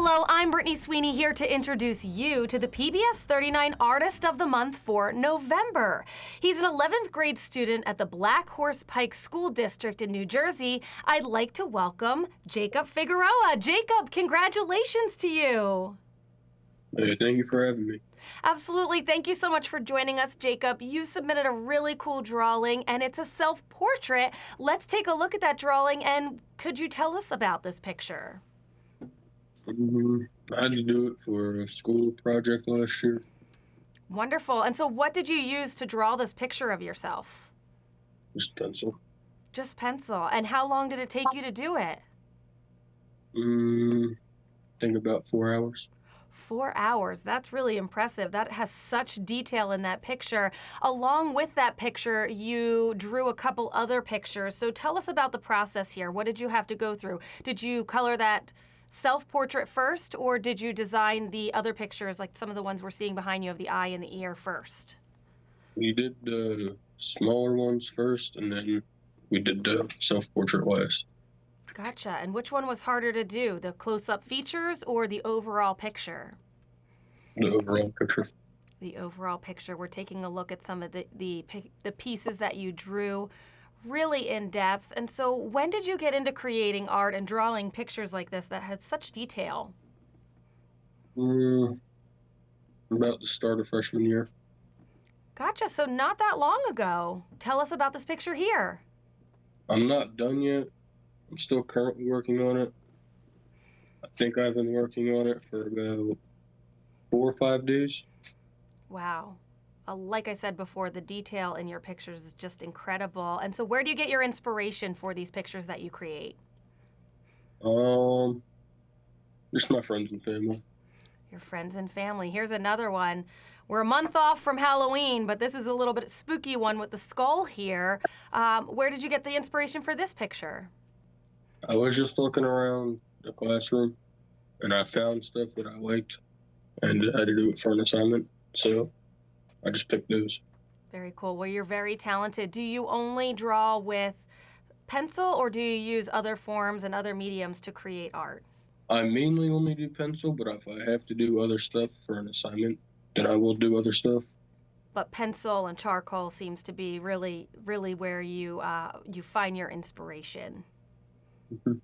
Hello, I'm Brittany Sweeney here to introduce you to the PBS 39 Artist of the Month for November. He's an 11th grade student at the Black Horse Pike School District in New Jersey. I'd like to welcome Jacob Figueroa. Jacob, congratulations to you. Hey, thank you for having me. Absolutely. Thank you so much for joining us, Jacob. You submitted a really cool drawing, and it's a self-portrait. Let's take a look at that drawing, and could you tell us about this picture? I had to do it for a school project last year. Wonderful. And so what did you use to draw this picture of yourself? Just pencil. Just pencil. And how long did it take you to do it? I think about 4 hours. 4 hours. That's really impressive. That has such detail in that picture. Along with that picture, you drew a couple other pictures. So tell us about the process here. What did you have to go through? Did you color that self-portrait first, or did you design the other pictures, like some of the ones we're seeing behind you of the eye and the ear first? We did the smaller ones first, and then we did the self-portrait last. Gotcha. And which one was harder to do, the close-up features or the overall picture? The overall picture. The overall picture. We're taking a look at some of the pieces that you drew, really in depth. And so when did you get into creating art and drawing pictures like this that had such detail? About the start of freshman year. Gotcha. So not that long ago. Tell us about this picture here. I'm not done yet. I'm still currently working on it. I think I've been working on it for about 4 or 5 days. Wow. Like I said before, the detail in your pictures is just incredible. And so where do you get your inspiration for these pictures that you create? Just my friends and family. Your friends and family. Here's another one. We're a month off from Halloween, but this is a little bit spooky one with the skull here. Where did you get the inspiration for this picture? I was just looking around the classroom, and I found stuff that I liked, and I had to do it for an assignment, so I just picked those. Very cool. Well, you're very talented. Do you only draw with pencil, or do you use other forms and other mediums to create art? I mainly only do pencil, but if I have to do other stuff for an assignment, then I will do other stuff. But pencil and charcoal seems to be really, really where you find your inspiration. Mhm.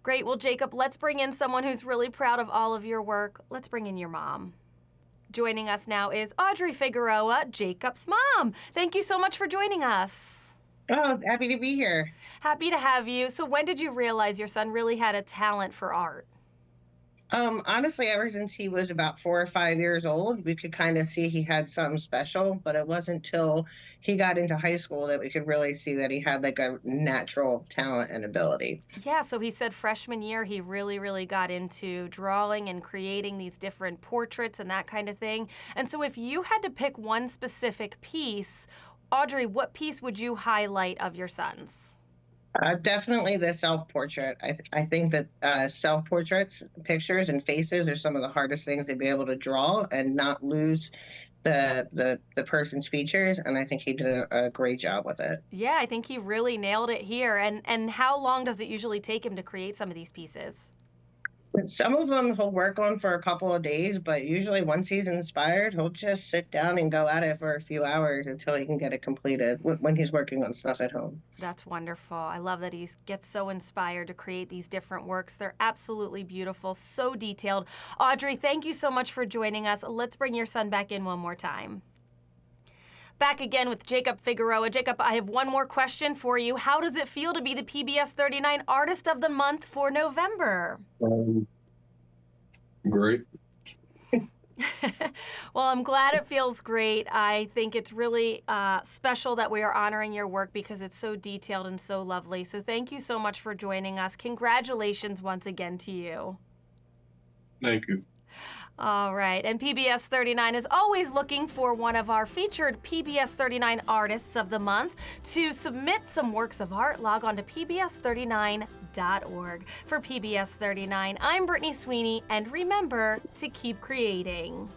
Great. Well, Jacob, let's bring in someone who's really proud of all of your work. Let's bring in your mom. Joining us now is Audrey Figueroa, Jacob's mom. Thank you so much for joining us. Oh, happy to be here. Happy to have you. So when did you realize your son really had a talent for art? Honestly, ever since he was about 4 or 5 years old, we could kind of see he had something special, but it wasn't till he got into high school that we could really see that he had like a natural talent and ability. Yeah, so he said freshman year he really, really got into drawing and creating these different portraits and that kind of thing. And so if you had to pick one specific piece, Audrey, what piece would you highlight of your son's? Definitely the self-portrait. I think that self-portraits, pictures, and faces are some of the hardest things to be able to draw and not lose the person's features. And I think he did a great job with it. Yeah, I think he really nailed it here. And how long does it usually take him to create some of these pieces? Some of them he'll work on for a couple of days, but usually once he's inspired, he'll just sit down and go at it for a few hours until he can get it completed when he's working on stuff at home. That's wonderful. I love that he gets so inspired to create these different works. They're absolutely beautiful, so detailed. Audrey, thank you so much for joining us. Let's bring your son back in one more time. Back again with Jacob Figueroa. Jacob, I have one more question for you. How does it feel to be the PBS 39 Artist of the Month for November? Great. Well, I'm glad it feels great. I think it's really special that we are honoring your work because it's so detailed and so lovely. So thank you so much for joining us. Congratulations once again to you. Thank you. All right, and PBS 39 is always looking for one of our featured PBS 39 Artists of the Month. To submit some works of art, log on to pbs39.org. For PBS 39, I'm Brittany Sweeney, and remember to keep creating.